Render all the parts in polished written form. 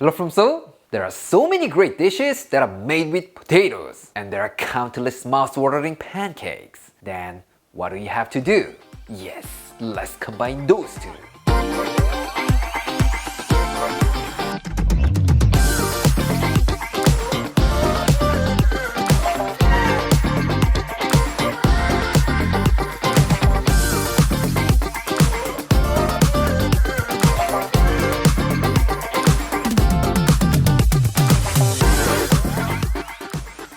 Hello from Seoul. There are so many great dishes that are made with potatoes, and there are countless mouth-watering pancakes. Then, what do you have to do? Yes, let's combine those two.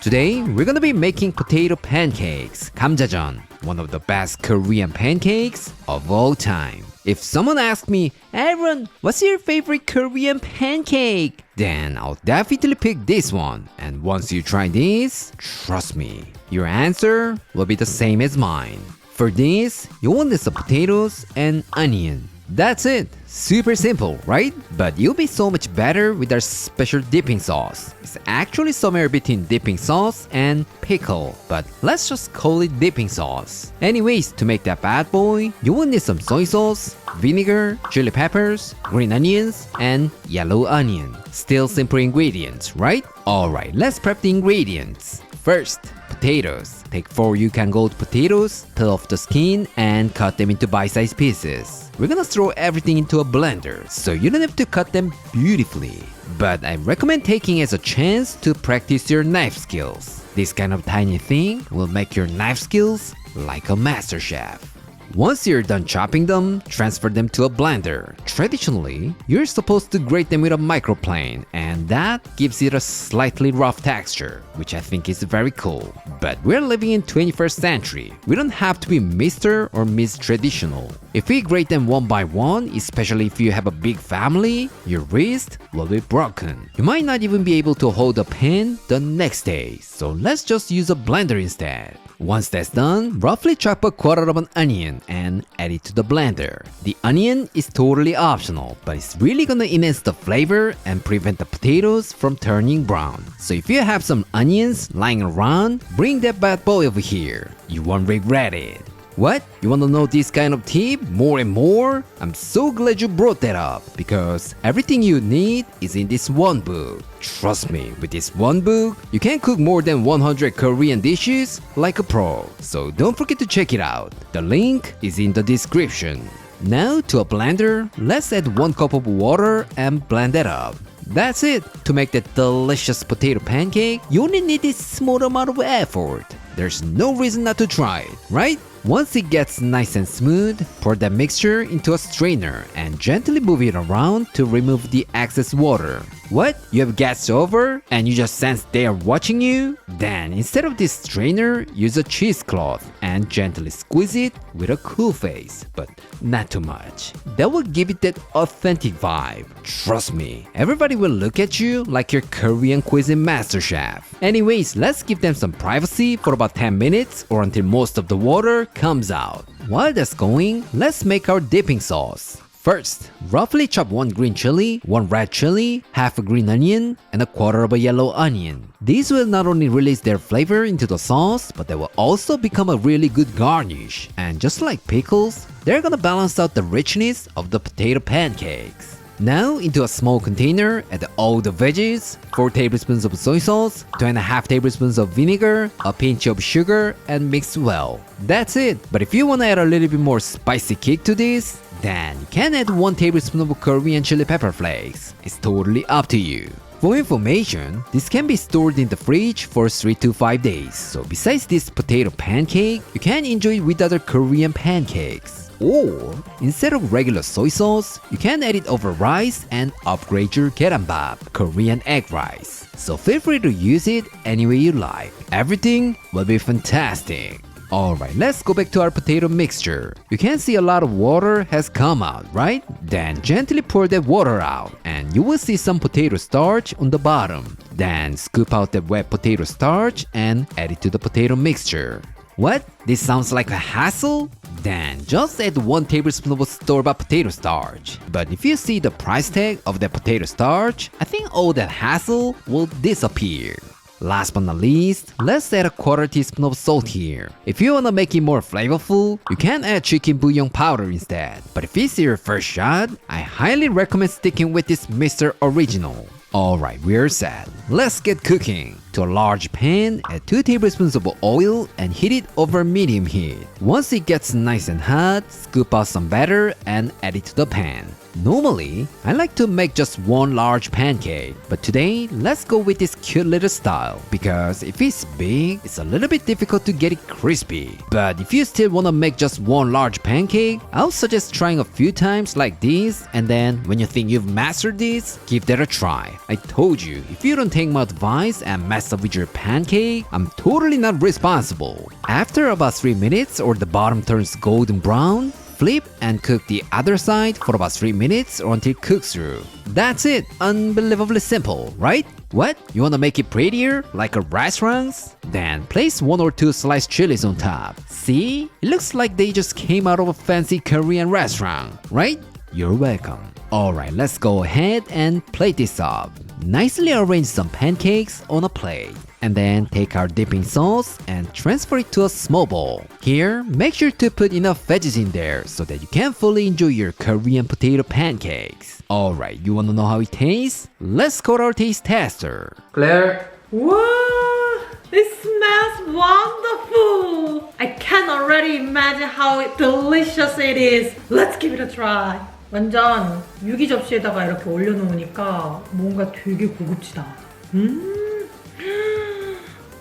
Today, we're gonna be making potato pancakes, Gamjajeon, one of the best Korean pancakes of all time. If someone asks me, Aaron, what's your favorite Korean pancake? Then I'll definitely pick this one. And once you try this, trust me, your answer will be the same as mine. For this, you will need some potatoes and onion. That's it. Super simple, right? But you'll be so much better with our special dipping sauce. It's actually somewhere between dipping sauce and pickle, but let's just call it dipping sauce. Anyways, to make that bad boy, you will need some soy sauce, vinegar, chili peppers, green onions, and yellow onion. Still simple ingredients, right? Alright, let's prep the ingredients. First, potatoes. Take 4 Yukon Gold potatoes, peel off the skin, and cut them into bite-sized pieces. We're gonna throw everything into a blender, so you don't have to cut them beautifully. But I recommend taking it as a chance to practice your knife skills. This kind of tiny thing will make your knife skills like a master chef. Once you're done chopping them, transfer them to a blender. Traditionally, you're supposed to grate them with a microplane, and that gives it a slightly rough texture, which I think is very cool. But we're living in 21st century. We don't have to be Mr. or Miss Traditional. If we grate them one by one, especially if you have a big family, your wrist will be broken. You might not even be able to hold a pen the next day, so let's just use a blender instead. Once that's done, roughly chop a quarter of an onion and add it to the blender. The onion is totally optional, but it's really gonna enhance the flavor and prevent the potatoes from turning brown. So if you have some onions lying around, bring that bad boy over here. You won't regret it. What? You want to know this kind of tip more and more? I'm so glad you brought that up, because everything you need is in this one book. Trust me, with this one book, you can cook more than 100 Korean dishes like a pro. So don't forget to check it out. The link is in the description. Now to a blender, let's add 1 cup of water and blend that up. That's it. To make that delicious potato pancake, you only need this small amount of effort. There's no reason not to try it, right? Once it gets nice and smooth, pour that mixture into a strainer and gently move it around to remove the excess water. What? You have guests over and you just sense they are watching you? Then instead of this strainer, use a cheesecloth and gently squeeze it with a cool face, but not too much. That will give it that authentic vibe. Trust me, everybody will look at you like your Korean cuisine master chef. Anyways, let's give them some privacy for about 10 minutes or until most of the water comes out. While that's going, let's make our dipping sauce. First, roughly chop 1 green chili, 1 red chili, half a green onion, and a quarter of a yellow onion. These will not only release their flavor into the sauce, but they will also become a really good garnish. And just like pickles, they're gonna balance out the richness of the potato pancakes. Now, into a small container, add all the veggies, 4 tablespoons of soy sauce, 2.5 tablespoons of vinegar, a pinch of sugar, and mix well. That's it. But if you want to add a little bit more spicy kick to this, then you can add 1 tablespoon of Korean chili pepper flakes. It's totally up to you. For information, this can be stored in the fridge for 3 to 5 days. So besides this potato pancake, you can enjoy it with other Korean pancakes. Or, instead of regular soy sauce, you can add it over rice and upgrade your keranbap, Korean egg rice. So feel free to use it any way you like. Everything will be fantastic. Alright, let's go back to our potato mixture. You can see a lot of water has come out, right? Then gently pour that water out and you will see some potato starch on the bottom. Then scoop out the wet potato starch and add it to the potato mixture. What? This sounds like a hassle? Then just add 1 tablespoon of store-bought potato starch. But if you see the price tag of the potato starch, I think all that hassle will disappear. Last but not least, let's add a quarter teaspoon of salt here. If you wanna make it more flavorful, you can add chicken bouillon powder instead. But if it's your first shot, I highly recommend sticking with this Mr. Original. Alright, we're set. Let's get cooking. To a large pan, add 2 tablespoons of oil and heat it over medium heat. Once it gets nice and hot, scoop out some batter and add it to the pan. Normally, I like to make just one large pancake, but today, let's go with this cute little style because if it's big, it's a little bit difficult to get it crispy. But if you still wanna make just one large pancake, I'll suggest trying a few times like this, and then when you think you've mastered this, give that a try. I told you, if you don't take my advice and mess up with your pancake, I'm totally not responsible. After about 3 minutes or the bottom turns golden brown, flip and cook the other side for about 3 minutes or until it cooks through. That's it! Unbelievably simple, right? What? You wanna make it prettier, like a restaurant's? Then place 1 or 2 sliced chilies on top. See? It looks like they just came out of a fancy Korean restaurant, right? You're welcome. Alright, let's go ahead and plate this up. Nicely arrange some pancakes on a plate. And then take our dipping sauce and transfer it to a small bowl. Here, make sure to put enough veggies in there so that you can fully enjoy your Korean potato pancakes. Alright, you wanna know how it tastes? Let's go to our taste tester. Claire? Wow, it smells wonderful! I can already imagine how delicious it is. Let's give it a try. 완전 유기 접시에다가 이렇게 올려놓으니까 뭔가 되게 고급지다.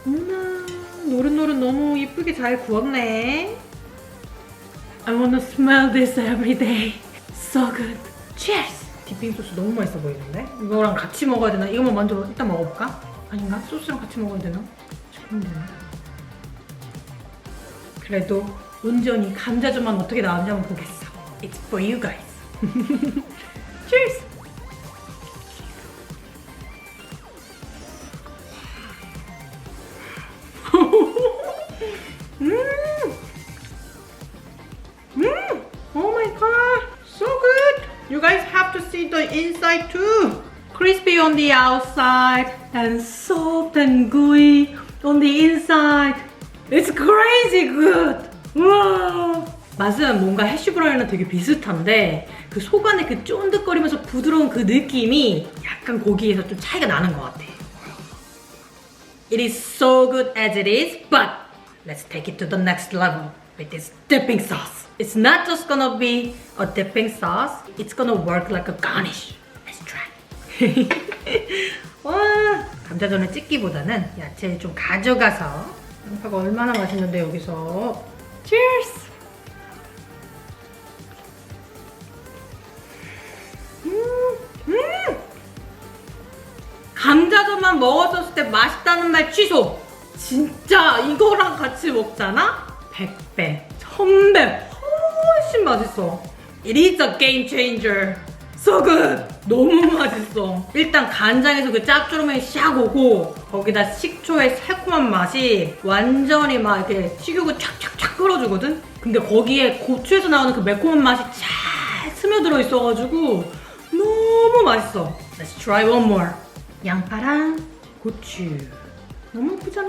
어머나, 노릇노릇 너무 이쁘게 잘 구웠네. I wanna smell this every day. So good. Cheers! 디핑 소스 너무 맛있어 보이는데? 이거랑 같이 먹어야 되나? 이거만 먼저 일단 먹어볼까? 아닌가? 소스랑 같이 먹어야 되나? 시키면 되나? 그래도 온전히 감자전만 어떻게 나왔는지 한번 보겠어. It's for you guys. Cheers! Oh my god, so good! You guys have to see the inside too. Crispy on the outside and soft and gooey on the inside. It's crazy good! wow. 맛은 뭔가 해시브라운이랑 되게 비슷한데 그 속 안에 그 쫀득거리면서 부드러운 그 느낌이 약간 고기에서 좀 차이가 나는 것 같아. It is so good as it is, but let's take it to the next level with this dipping sauce. It's not just gonna be a dipping sauce, it's gonna work like a garnish. Let's try. 와, 감자전을 찍기보다는 야채를 좀 가져가서 양파가 얼마나 맛있는데 여기서. Cheers! 감자전만 먹었을 때 맛있다는 말 취소! 진짜 이거랑 같이 먹잖아? 100배, 1000배 훨씬 맛있어. It is a game changer. So good! 너무 맛있어. 일단 간장에서 그 짭조름이 샥 오고 거기다 식초의 새콤한 맛이 완전히 막 이렇게 식욕을 촥촥촥 끌어주거든? 근데 거기에 고추에서 나오는 그 매콤한 맛이 잘 스며들어 있어가지고 너무 맛있어. Let's try one more. 양파랑 고추. 너무 예쁘잖아.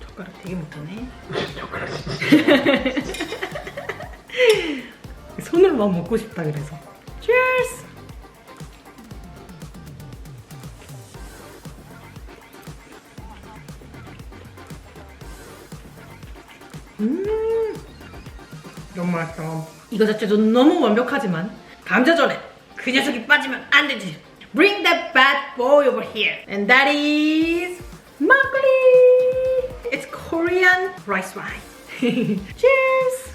젓가락 되게 못하네. 젓가락 진짜. 손으로만 먹고 싶다 그래서. Cheers! 너무 맛있어. 이거 자체도 너무 완벽하지만 감자전에 그 녀석이 빠지면 안 되지. Bring that bad boy over here. And that is 막걸리. It's Korean rice wine. Cheers!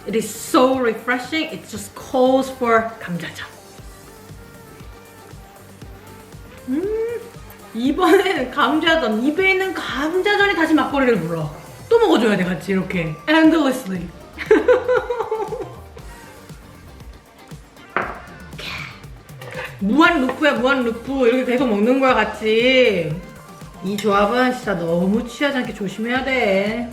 It is so refreshing. It just calls for 감자전. 이번에는 감자전, 입에 있는 감자전이 다시 막걸리를 불러. 또 먹어줘야 돼 같이 이렇게 endlessly. 무한 루프야 무한 루프. 이렇게 계속 먹는 거야 같이. 이 조합은 진짜 너무 취하지 않게 조심해야 돼.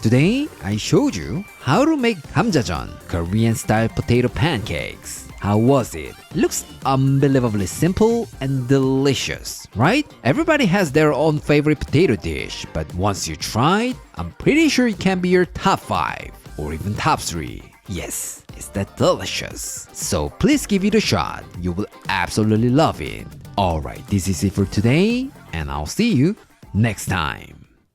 Today, I showed you how to make Gamjajeon, Korean style potato pancakes. How was it? Looks unbelievably simple and delicious, right? Everybody has their own favorite potato dish, but once you try it, I'm pretty sure it can be your top 5 or even top 3. Yes, it's that delicious. So please give it a shot. You will absolutely love it. Alright, this is it for today, and I'll see you next time.